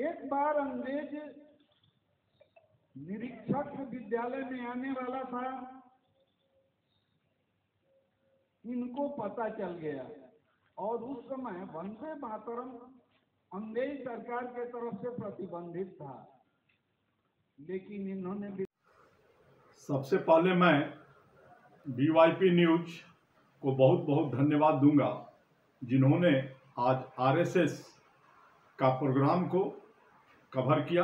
एक बार अंग्रेज निरीक्षक विद्यालय में आने वाला था, इनको पता चल गया और उस समय वंदे मातरम अंग्रेज सरकार के तरफ से प्रतिबंधित था, लेकिन इन्होंने सबसे पहले मैं BYP न्यूज को बहुत बहुत धन्यवाद दूंगा, जिन्होंने आज RSS का प्रोग्राम को कवर किया।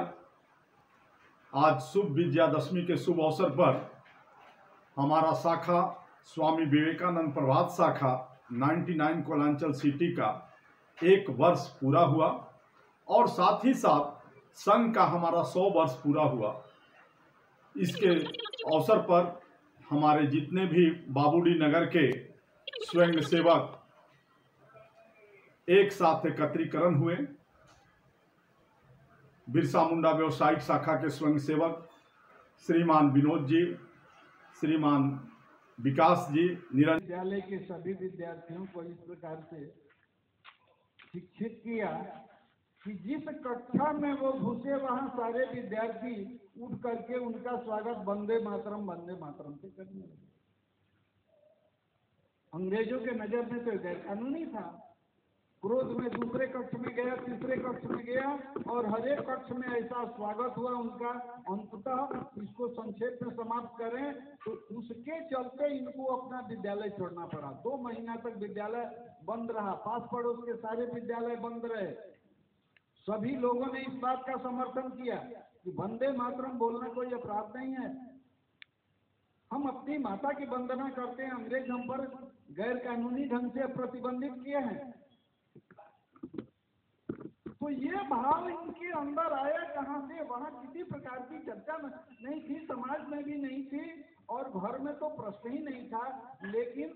आज शुभ विजयादशमी के शुभ अवसर पर हमारा शाखा स्वामी विवेकानंद प्रभात शाखा 99 कोलांचल सिटी का 1 वर्ष पूरा हुआ और साथ ही साथ संघ का हमारा 100 वर्ष पूरा हुआ। इसके अवसर पर हमारे जितने भी बाबूडी नगर के स्वयंसेवक एक साथ एकत्रीकरण हुए। बिरसा मुंडा व्यवसायिक शाखा के स्वयंसेवक श्रीमान विनोद जी, श्रीमान विकास जी, निरंजन विद्यालय के सभी विद्यार्थियों को इस प्रकार से शिक्षित किया कि जिस कक्षा में वो घुसे वहां सारे विद्यार्थी उठ करके उनका स्वागत वंदे मातरम से करने लगे। अंग्रेजों के नजर में तो गैर कानूनी था। क्रोध में दूसरे कक्ष में गया, तीसरे कक्ष में गया और हर एक कक्ष में ऐसा स्वागत हुआ उनका। अंततः इसको संक्षेप में समाप्त करें तो उसके चलते इनको अपना विद्यालय छोड़ना पड़ा। 2 महीना तक विद्यालय बंद रहा, पास पड़ोस के सारे विद्यालय बंद रहे। सभी लोगों ने इस बात का समर्थन किया कि वंदे मातरम बोलना कोई अपराध नहीं है, हम अपनी माता की वंदना करते हैं, अंग्रेज हम पर गैर कानूनी ढंग से प्रतिबंधित किए हैं। तो ये भाव इनके अंदर आया कहां से? वहां किसी प्रकार की चर्चा नहीं थी, समाज में भी नहीं थी और घर में तो प्रश्न ही नहीं था। लेकिन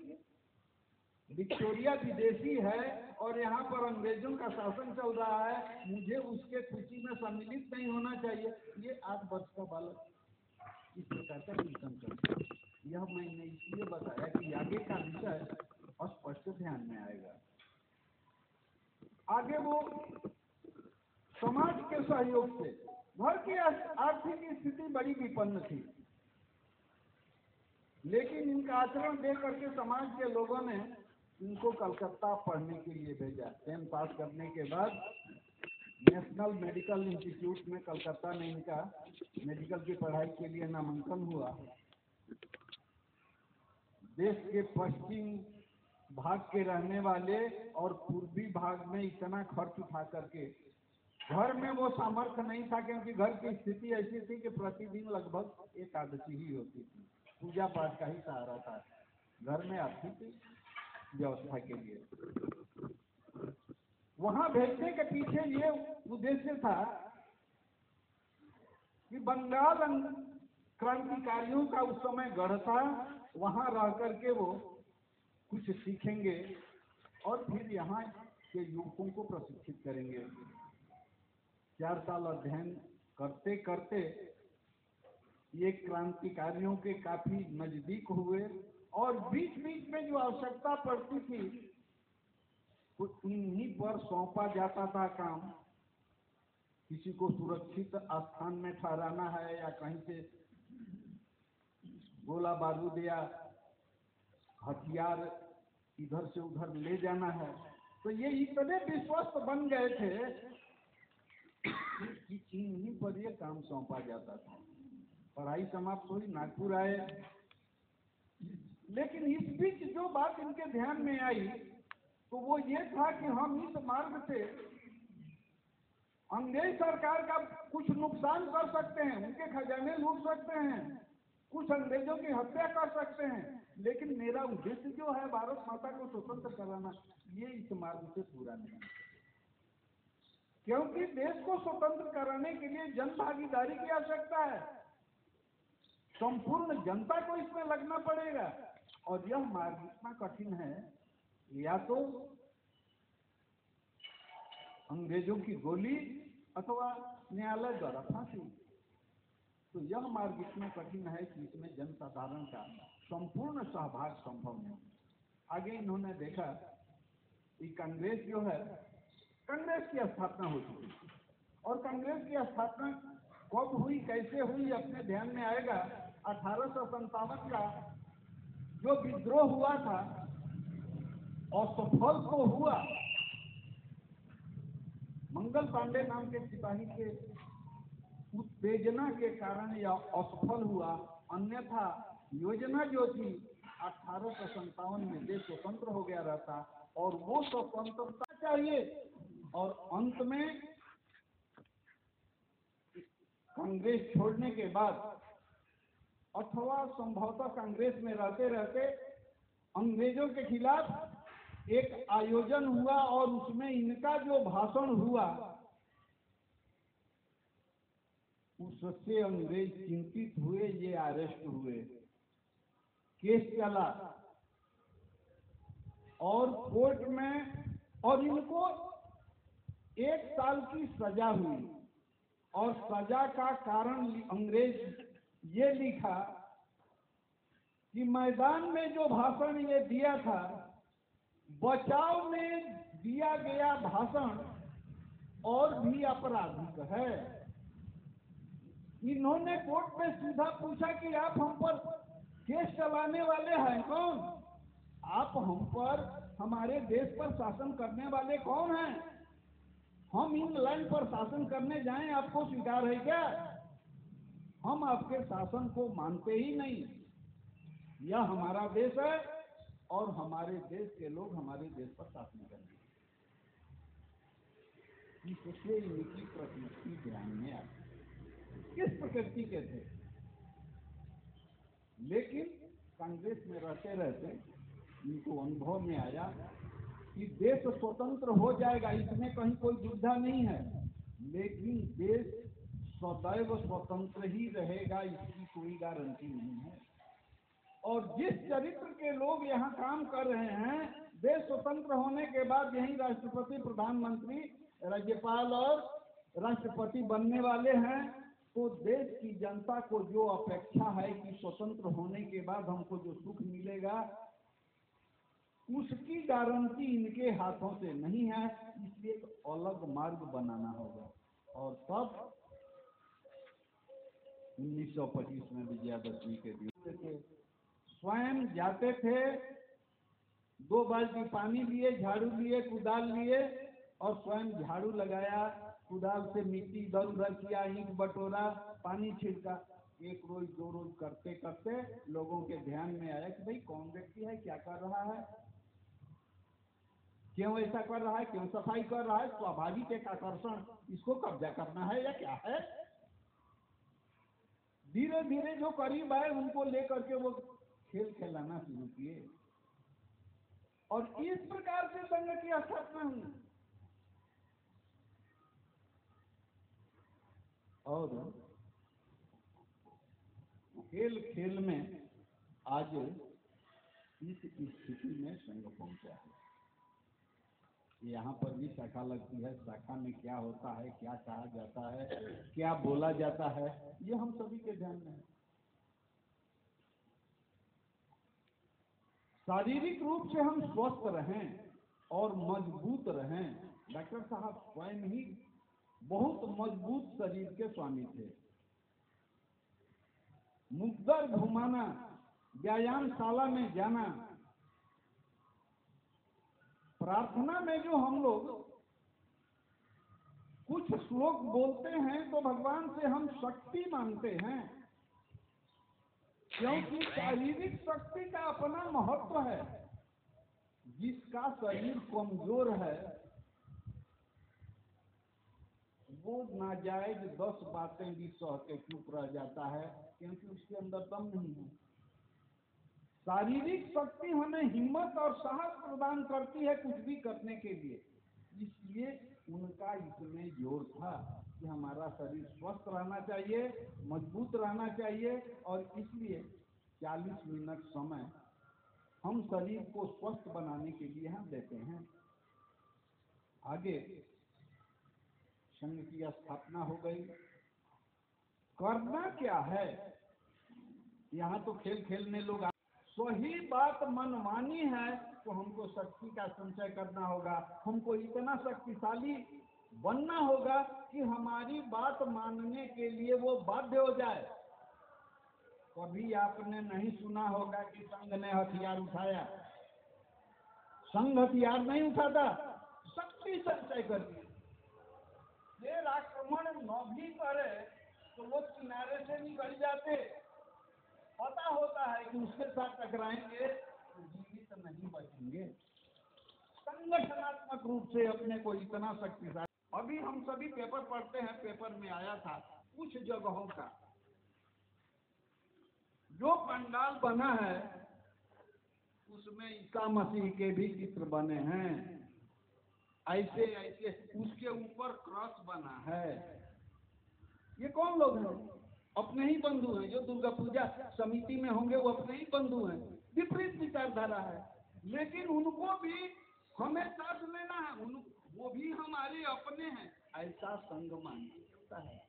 विक्टोरिया विदेशी है और यहाँ पर अंग्रेजों का शासन चल रहा है, मुझे उसके खुशी में सम्मिलित नहीं होना चाहिए। ये 8 वर्ष का बालक इस प्रकार का चिंतन करता है। यह मैंने इसलिए बताया कि आगे का विषय स्पष्ट ध्यान में आएगा। आगे वो समाज के सहयोग से, घर की आर्थिक स्थिति बड़ी विपन्न थी, लेकिन इनका आचरण देख करके समाज के लोगों ने इनको कलकत्ता पढ़ने के लिए भेजा। 10 पास करने के बाद नेशनल मेडिकल इंस्टीट्यूट में कलकत्ता में इनका मेडिकल की पढ़ाई के लिए नामांकन हुआ। देश के पश्चिम भाग के रहने वाले और पूर्वी भाग में इतना खर्च उठा करके घर में वो सामर्थ्य नहीं था, क्योंकि घर की स्थिति ऐसी थी कि प्रतिदिन लगभग एकादशी ही होती थी, पूजा पाठ का ही सहारा था घर में आर्थिक व्यवस्था के लिए। वहां भेजने के पीछे ये उद्देश्य था कि बंगाल क्रांतिकारियों का उस समय गढ़ था, वहां रह करके वो कुछ सीखेंगे और फिर यहाँ के युवकों को प्रशिक्षित करेंगे। 4 साल अध्ययन करते करते ये क्रांतिकारियों के काफी नजदीक हुए और बीच बीच में जो आवश्यकता पड़ती थी तो इन्हीं पर सौंपा जाता था काम। किसी को सुरक्षित स्थान में ठहराना है या कहीं से गोला बारूद या हथियार इधर से उधर ले जाना है, तो ये इतने विश्वस्त बन गए थे कि इन्हीं पर ये काम सौंपा जाता था। पढ़ाई समाप्त हुई, नागपुर आए, लेकिन इस बीच जो बात इनके ध्यान में आई तो वो ये था कि हम इस मार्ग से अंग्रेज सरकार का कुछ नुकसान कर सकते हैं, उनके खजाने लूट सकते हैं, कुछ अंग्रेजों की हत्या कर सकते हैं, लेकिन मेरा उद्देश्य जो है भारत माता को स्वतंत्र कराना, ये इस मार्ग से पूरा नहीं। क्योंकि देश को स्वतंत्र कराने के लिए जन भागीदारी की आवश्यकता है, संपूर्ण जनता को इसमें लगना पड़ेगा और यह मार्ग इतना कठिन है, या तो अंग्रेजों की गोली अथवा न्यायालय द्वारा फांसी। तो यह मार्ग इतना कठिन है कि इसमें जनसाधारण का संपूर्ण सहभाग संभव नहीं। आगे इन्होंने देखा कि कांग्रेस जो है, कांग्रेस की स्थापना हो चुकी थी और कांग्रेस की स्थापना कब हुई, कैसे हुई, अपने ध्यान में आएगा। 1857 का जो विद्रोह हुआ था असफल तो हुआ, मंगल पांडे नाम के सिपाही के उत्तेजना के कारण यह असफल हुआ, अन्यथा योजना जो थी 1857 में देश स्वतंत्र हो गया रहता और वो स्वतंत्रता चाहिए। और अंत में कांग्रेस छोड़ने के बाद अथवा संभवतः कांग्रेस में रहते रहते अंग्रेजों के खिलाफ एक आयोजन हुआ और उसमें इनका जो भाषण हुआ उससे अंग्रेज चिंतित हुए, ये अरेस्ट हुए, केस चला और कोर्ट में, और इनको 1 साल की सजा हुई। और सजा का कारण अंग्रेज ये लिखा कि मैदान में जो भाषण ये दिया था, बचाव में दिया गया भाषण और भी आपराधिक है। इन्होंने कोर्ट में सीधा पूछा कि आप हम पर केस चलाने वाले हैं कौन? आप हम पर, हमारे देश पर शासन करने वाले कौन हैं? हम इंग्लैंड पर शासन करने जाएं, आपको स्वीकार है क्या? हम आपके शासन को मानते ही नहीं। यह हमारा देश है और हमारे देश के लोग हमारे देश पर शासन करेंगे। इससे इनकी प्रकृति ध्यान में आती, किस प्रकृति के थे। लेकिन कांग्रेस में रहते रहते इनको अनुभव में आया कि देश स्वतंत्र हो जाएगा, इसमें कहीं कोई दुविधा नहीं है, लेकिन देश सदैव स्वतंत्र ही रहेगा, इसकी कोई गारंटी नहीं है। और जिस चरित्र के लोग यहाँ काम कर रहे हैं, देश स्वतंत्र होने के बाद यही राष्ट्रपति, प्रधानमंत्री, राज्यपाल और राष्ट्रपति बनने वाले हैं, तो देश की जनता को जो अपेक्षा है कि स्वतंत्र होने के बाद हमको जो सुख मिलेगा, उसकी गारंटी इनके हाथों से नहीं है। इसलिए एक अलग मार्ग बनाना होगा। और तब 1925 में विजयादशमी के दिन स्वयं जाते थे, 2 बाल्टी पानी लिए, झाड़ू लिए, कुदाल लिए और स्वयं झाड़ू लगाया, कुदाल से मिट्टी इधर उधर किया, ईंट बटोरा, पानी छिड़का। 1 रोज 2 रोज करते करते लोगों के ध्यान में आया कि भाई कौन व्यक्ति है, क्या कर रहा है, क्यों ऐसा कर रहा है, क्यों सफाई कर रहा है, स्वाभाविक एक आकर्षण, इसको कब्जा करना है या क्या है। धीरे धीरे जो करीब आए उनको लेकर के वो खेल खिलाना शुरू किए और इस प्रकार से संघ की स्थापना हुई। और खेल खेल में आज इस स्थिति में संघ पहुंचा है। यहाँ पर भी शाखा लगती है, शाखा में क्या होता है, क्या कहा जाता है, क्या बोला जाता है, ये हम सभी के ध्यान में है। शारीरिक रूप से हम स्वस्थ रहें और मजबूत रहें। डॉक्टर साहब स्वयं ही बहुत मजबूत शरीर के स्वामी थे। मुकदर घुमाना, व्यायामशाला में जाना, प्रार्थना में जो हम लोग कुछ श्लोक बोलते हैं तो भगवान से हम शक्ति मांगते हैं, क्योंकि शारीरिक शक्ति का अपना महत्व है। जिसका शरीर कमजोर है वो नाजायज 10 बातें भी सह के चुप रह जाता है, क्योंकि उसके अंदर दम नहीं है। शारीरिक शक्ति हमें हिम्मत और साहस प्रदान करती है कुछ भी करने के लिए। इसलिए उनका इसमें जोर था कि हमारा शरीर स्वस्थ रहना चाहिए, मजबूत रहना चाहिए, और इसलिए 40 मिनट समय हम शरीर को स्वस्थ बनाने के लिए हम देते हैं। आगे संघ की स्थापना हो गई। करना क्या है, यहाँ तो खेल खेलने लोग, सही बात मनमानी है तो हमको शक्ति का संचय करना होगा, हमको इतना शक्तिशाली बनना होगा कि हमारी बात मानने के लिए वो बाध्य हो जाए। कभी आपने नहीं सुना होगा कि संघ ने हथियार उठाया। संघ हथियार नहीं उठाता, शक्ति संचय करती है। देर आक्रमण न भी करे तो लोग किनारे से निकल जाते। पता होता है कि उसके साथ टकराएंगे तो जीवित नहीं बचेंगे। संगठनात्मक रूप से अपने को इतना शक्तिशाली। अभी हम सभी पेपर पढ़ते हैं, पेपर में आया था कुछ जगहों का जो पंडाल बना है उसमें ईसा मसीह के भी चित्र बने हैं। ऐसे ऐसे उसके ऊपर क्रॉस बना है। ये कौन लोग हैं? अपने ही बंधु हैं। जो दुर्गा पूजा समिति में होंगे वो अपने ही बंधु हैं। विपरीत विचारधारा है, लेकिन उनको भी हमें साथ लेना है। वो भी हमारे अपने हैं, ऐसा संग मानता है।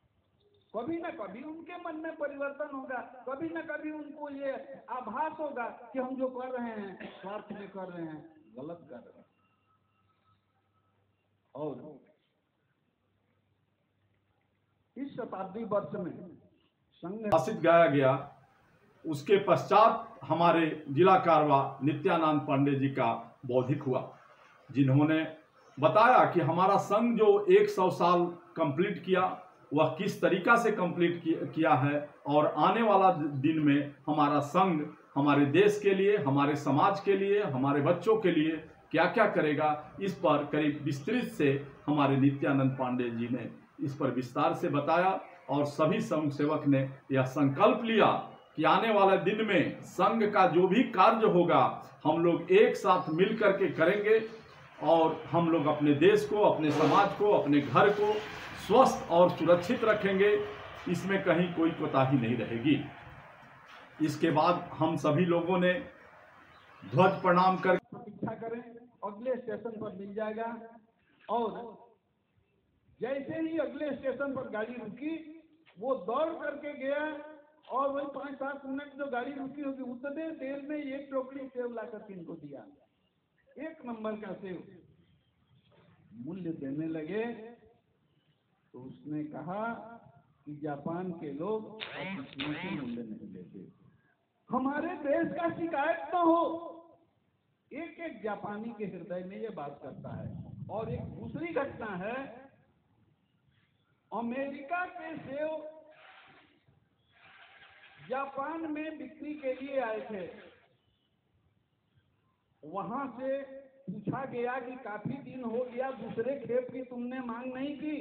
कभी न कभी उनके मन में परिवर्तन होगा, कभी न कभी उनको ये आभास होगा कि हम जो कर रहे हैं स्वार्थ में कर रहे हैं, गलत कर रहे हैं। और इस शताब्दी वर्ष में भाषित गाया गया। उसके पश्चात हमारे जिला कारवा नित्यानंद पांडे जी का बौद्धिक हुआ, जिन्होंने बताया कि हमारा संघ जो 100 साल कंप्लीट किया वह किस तरीका से कंप्लीट किया है, और आने वाला दिन में हमारा संघ हमारे देश के लिए, हमारे समाज के लिए, हमारे बच्चों के लिए क्या क्या करेगा, इस पर करीब विस्तृत से हमारे नित्यानंद पांडे जी ने इस पर विस्तार से बताया। और सभी संघ सेवक ने यह संकल्प लिया कि आने वाले दिन में संघ का जो भी कार्य होगा हम लोग एक साथ मिल करके करेंगे, और हम लोग अपने देश को, अपने समाज को, अपने घर को स्वस्थ और सुरक्षित रखेंगे। इसमें कहीं कोई कोताही नहीं रहेगी। इसके बाद हम सभी लोगों ने ध्वज प्रणाम कर प्रतीक्षा करें, अगले स्टेशन पर मिल जाएगा। और जैसे ही अगले स्टेशन पर गाड़ी रुकी वो दौड़ करके गया, और वही 5-7 मिनट जो गाड़ी रुकी होगी उतने देर में एक टोकरी सेव ला करके इनको दिया। 1 नंबर का सेव मूल्य देने लगे तो उसने कहा कि जापान के लोग इसमें से मूल्य नहीं लेते। हमारे देश का शिकायत तो हो। एक एक जापानी के हृदय में ये बात करता है। और एक दूसरी घटना है, अमेरिका के सेव जापान में बिक्री के लिए आए थे। वहां से पूछा गया कि काफी दिन हो गया, दूसरे खेप की तुमने मांग नहीं की।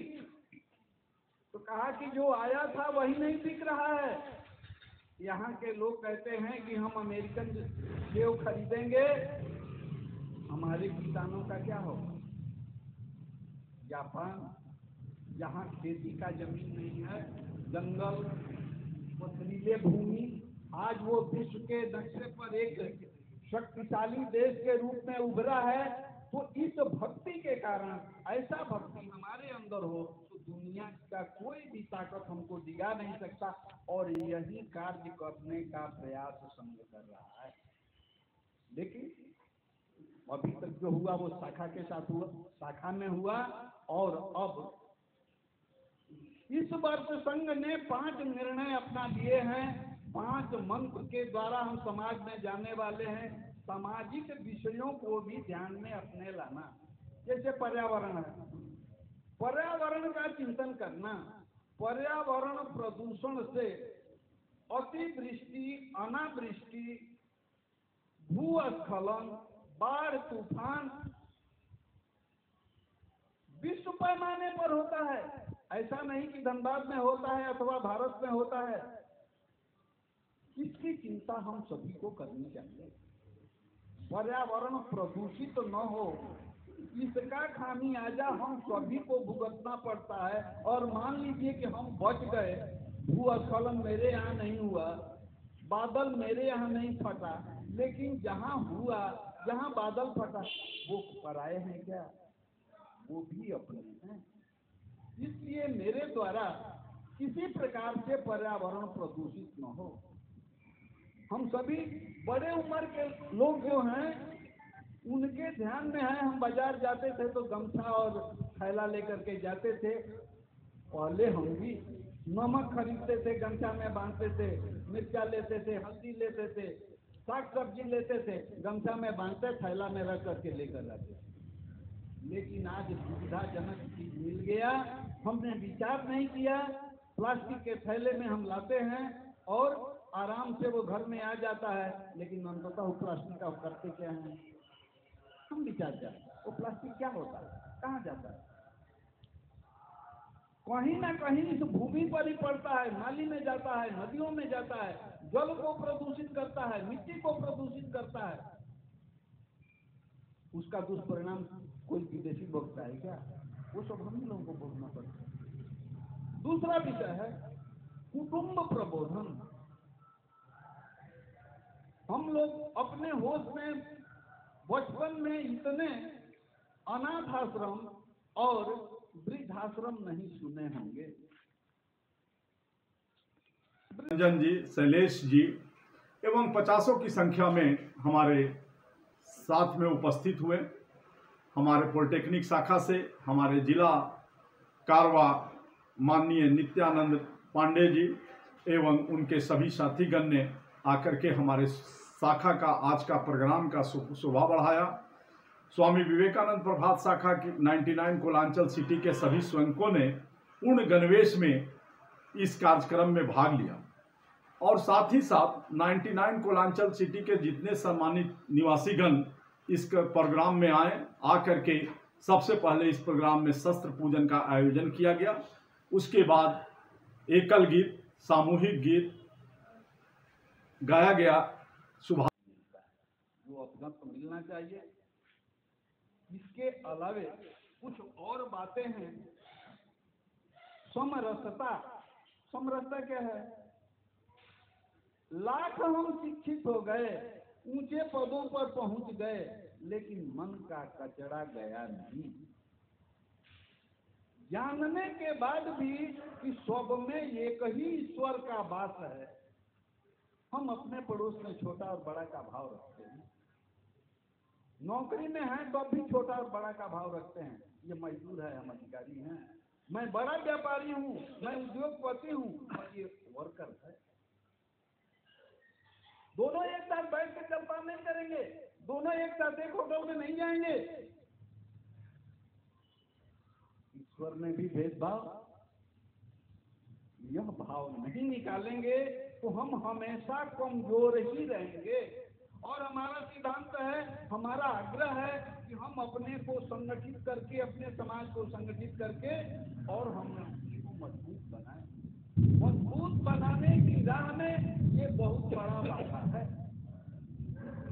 तो कहा कि जो आया था वही नहीं बिक रहा है। यहाँ के लोग कहते हैं कि हम अमेरिकन सेव खरीदेंगे, हमारे किसानों का क्या होगा? जापान जहाँ खेती का जमीन नहीं है, जंगल, पथरीले भूमि, आज वो विश्व के नक्शे पर एक शक्तिशाली देश के रूप में उभरा है। तो इस भक्ति के कारण, ऐसा भक्ति हमारे अंदर हो तो दुनिया का कोई भी ताकत हमको डिगा नहीं सकता। और यही कार्य करने का प्रयास संघ कर रहा है। लेकिन अभी तक जो हुआ वो शाखा के साथ हुआ, शाखा में हुआ। और अब इस वर्ष संघ ने 5 निर्णय अपना लिए हैं। 5 मंत्र के द्वारा हम समाज में जाने वाले हैं। सामाजिक विषयों को भी ध्यान में अपने लाना, जैसे पर्यावरण है, पर्यावरण का चिंतन करना, पर्यावरण प्रदूषण से अतिवृष्टि, अनावृष्टि, भूस्खलन, बाढ़, तूफान विश्व पैमाने पर होता है। ऐसा नहीं कि धनबाद में होता है अथवा भारत में होता है। इसकी चिंता हम सभी को करनी चाहिए। पर्यावरण प्रदूषित न हो, इसका खामियाजा हम सभी को भुगतना पड़ता है। और मान लीजिए कि हम बच गए, भूस्खलन मेरे यहाँ नहीं हुआ, बादल मेरे यहाँ नहीं फटा, लेकिन जहाँ हुआ, जहाँ बादल फटा, वो पराए हैं क्या? वो भी अपने हैं। इसलिए मेरे द्वारा किसी प्रकार से पर्यावरण प्रदूषित न हो। हम सभी बड़े उम्र के लोग जो हैं उनके ध्यान में है। हम बाजार जाते थे तो गमछा और थैला लेकर के जाते थे। पहले हम भी नमक खरीदते थे, गमछा में बांधते थे, मिर्चा लेते थे, हल्दी लेते थे, साग सब्जी लेते थे, गमछा में बांधते, थैला में रख करके लेकर जाते थे। लेकिन आज सुविधाजनक चीज मिल गया, हमने विचार नहीं किया, प्लास्टिक के थैले में हम लाते हैं और आराम से वो घर में आ जाता है। लेकिन अंततः वो प्लास्टिक का करते क्या है, हम विचार जाए वो प्लास्टिक क्या होता है, कहाँ जाता है? कहीं ना कहीं इस भूमि पर ही पड़ता है, नाली में जाता है, नदियों में जाता है, जल को प्रदूषित करता है, मिट्टी को प्रदूषित करता है। उसका दुष्परिणाम कोई विदेशी भोगता है क्या? वो सब हम ही लोगों को भोगना पड़ता है। दूसरा विषय है कुटुंब प्रबोधन। हम लोग अपने होश में बचपन में इतने अनाथ आश्रम और वृद्धाश्रम नहीं सुने होंगे। रंजन जी, शैलेश जी एवं 50 की संख्या में हमारे साथ में उपस्थित हुए। हमारे पॉलिटेक्निक शाखा से हमारे जिला कारवा माननीय नित्यानंद पांडे जी एवं उनके सभी साथीगण ने आकर के हमारे शाखा का आज का प्रोग्राम का शोभा बढ़ाया। स्वामी विवेकानंद प्रभात शाखा की 99 कोलांचल सिटी के सभी स्वयंकों ने पूर्ण गणवेश में इस कार्यक्रम में भाग लिया और साथ ही साथ 99 कोलांचल सिटी के जितने सम्मानित निवासीगण इस प्रोग्राम में आकर के सबसे पहले इस प्रोग्राम में शस्त्र पूजन का आयोजन किया गया। उसके बाद एकल गीत, सामूहिक गीत गाया गया। सुबह जो अपना मिलना चाहिए। इसके अलावे कुछ और बातें हैं। समरसता, समरसता क्या है? लाख हम शिक्षित हो गए, ऊंचे पदों पर पहुंच गए, लेकिन मन का कचरा गया नहीं। जानने के बाद भी कि सब में एक ही ईश्वर का वास है, हम अपने पड़ोस में छोटा और बड़ा का भाव रखते हैं। नौकरी में है तो भी छोटा और बड़ा का भाव रखते हैं। ये मजदूर है, हम अधिकारी हैं, मैं बड़ा व्यापारी हूँ, मैं उद्योगपति हूँ, और ये वर्कर है। दोनों एक साथ बैठ के जलपान नहीं करेंगे, दोनों एक साथ एक होटल में नहीं जाएंगे। ईश्वर में भी भेदभाव, यह भाव नहीं निकालेंगे तो हम हमेशा कमजोर ही रहेंगे। और हमारा सिद्धांत है, हमारा आग्रह है कि हम अपने को संगठित करके, अपने समाज को संगठित करके और हम इसको मजबूत बनाएं। मजबूत बनाने की राह में ये बहुत बड़ा बाधा है।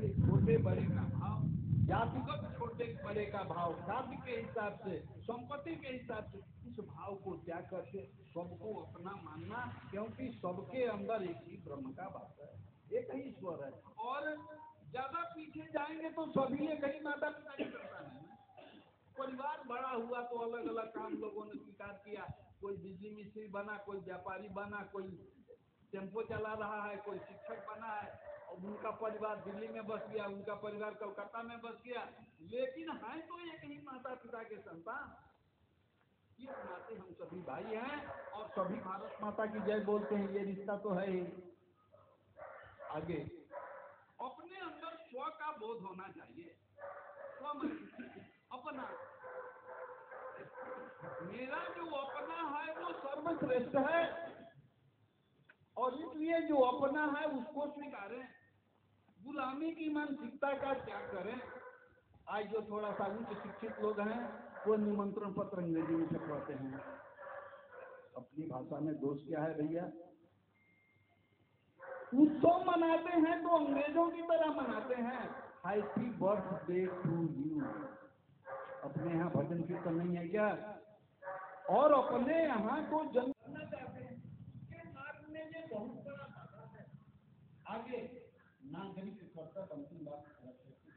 ये छोटे बड़े का भाव, जातिगत छोटे बड़े का भाव, जाति के हिसाब से, संपत्ति के हिसाब से, इस भाव को त्याग करके सबको अपना मानना, क्योंकि सबके अंदर एक ही ब्रह्म का वास है, एक ही ईश्वर है। और ज्यादा पीछे जाएंगे तो सभी एक ही माता पिता की संतान है। परिवार बड़ा हुआ तो अलग अलग काम लोगों ने स्वीकार किया। कोई बिजली मिस्त्री बना, कोई व्यापारी बना, कोई टेम्पो चला रहा है, कोई शिक्षक बना है, और उनका परिवार दिल्ली में बस गया, उनका परिवार कलकत्ता में बस गया, लेकिन है तो एक ही माता पिता के संतान। इस नाते हम सभी भाई हैं और सभी भारत माता की जय बोलते हैं। ये रिश्ता तो है ही। आगे अपने अंदर स्व का बोध होना चाहिए। अपना, मेरा जो अपना है वो सर्वश्रेष्ठ है, और इसलिए जो अपना है उसको स्वीकारें। गुलामी की मानसिकता का त्याग करें। आज जो थोड़ा सा उच्च शिक्षित लोग हैं वो निमंत्रण पत्र अंग्रेजी में छपवाते हैं। अपनी भाषा में दोष क्या है भैया? उत्सव मनाते हैं तो अंग्रेजों की तरह मनाते हैं। Happy birthday to you. अपने यहाँ भजन कीर्तन नहीं है क्या? और अपने यहाँ को जन्मना चाहते हैं। इसके मार्ग में ये बहुत बड़ा बाधा है। आगे नागरिक कर्तव्य, अंतिम बात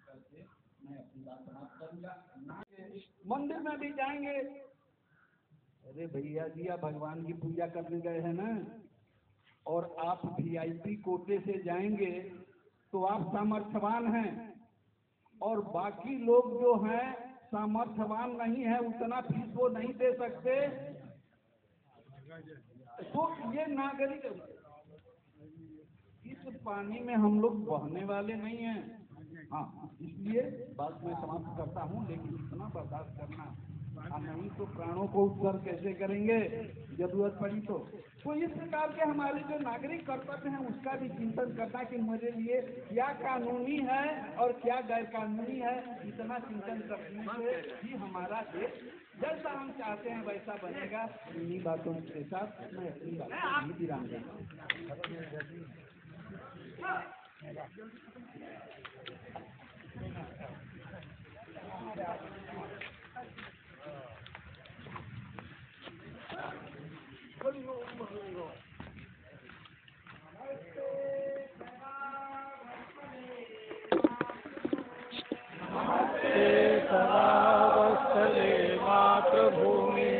करके मैं अपनी बात समाप्त करूंगा। मंदिर में भी जाएंगे, अरे भैया जी आप भगवान की पूजा करने गए हैं ना, और आप VIP कोटे से जाएंगे तो आप सामर्थ्यवान हैं, और बाकी लोग जो हैं सामर्थ्यवान नहीं है, उतना फीस वो नहीं दे सकते, तो ये नागरिक इस पानी में हम लोग बहने वाले नहीं हैं। हाँ, इसलिए बात मैं समाप्त करता हूँ, लेकिन इतना बर्दाश्त करना, नहीं तो प्राणों को उत्सर्ग कैसे करेंगे जरूरत पड़ी तो इस प्रकार के हमारे जो नागरिक कर्तव्य हैं उसका भी चिंतन करना कि मेरे लिए क्या कानूनी है और क्या गैर कानूनी है। इतना चिंतन करने से ही हमारा देश जैसा हम चाहते हैं वैसा बनेगा। इन्हीं बातों के साथ मैं अपनी बात को विराम देता हूँ। मातृभूमि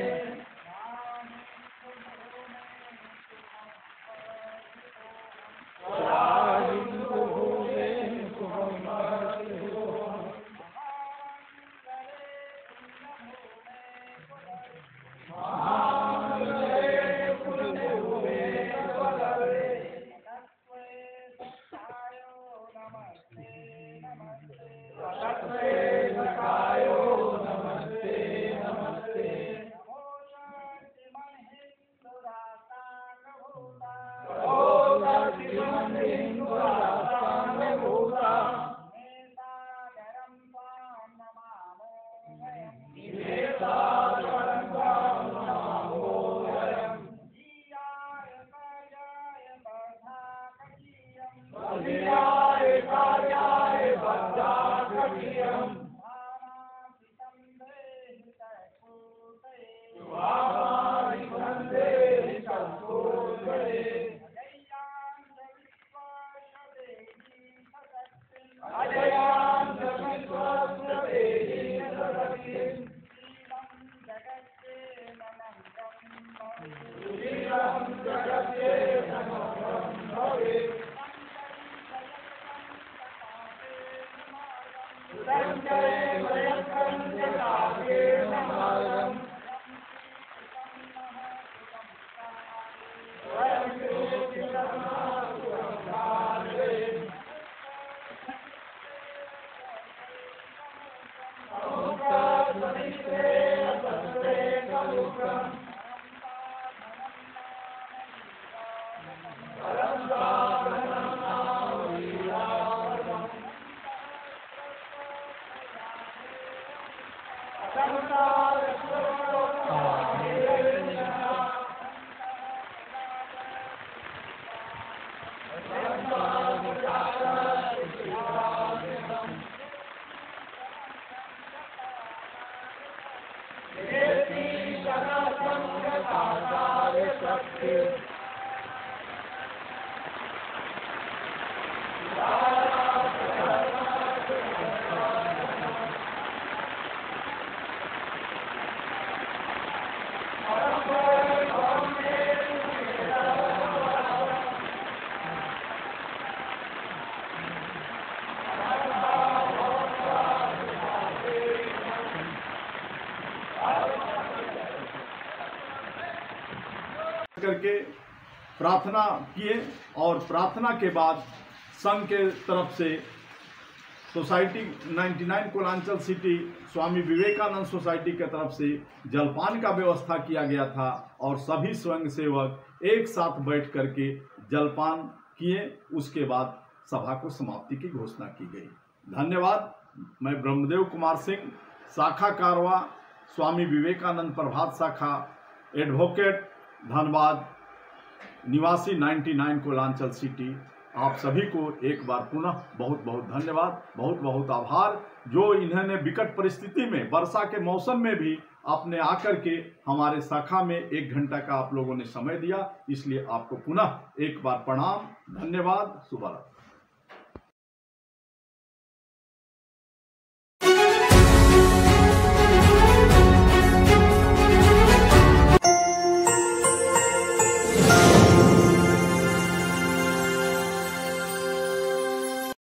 करके प्रार्थना किए और प्रार्थना के बाद संघ के तरफ से society 99 Kolanchal city Swami Vivekananda society के तरफ से जलपान का व्यवस्था किया गया था और सभी स्वयंसेवक एक साथ बैठ करके जलपान किए। उसके बाद सभा को समाप्ति की घोषणा की गई। धन्यवाद। मैं ब्रह्मदेव कुमार सिंह, शाखा कारवा, स्वामी विवेकानंद प्रभात शाखा, एडवोकेट, धनबाद, निवासी 99 कोलांचल सिटी। आप सभी को एक बार पुनः बहुत बहुत धन्यवाद, बहुत बहुत आभार, जो इन्होंने विकट परिस्थिति में वर्षा के मौसम में भी अपने आकर के हमारे शाखा में 1 घंटा का आप लोगों ने समय दिया। इसलिए आपको पुनः एक बार प्रणाम, धन्यवाद, शुभ रात्रि।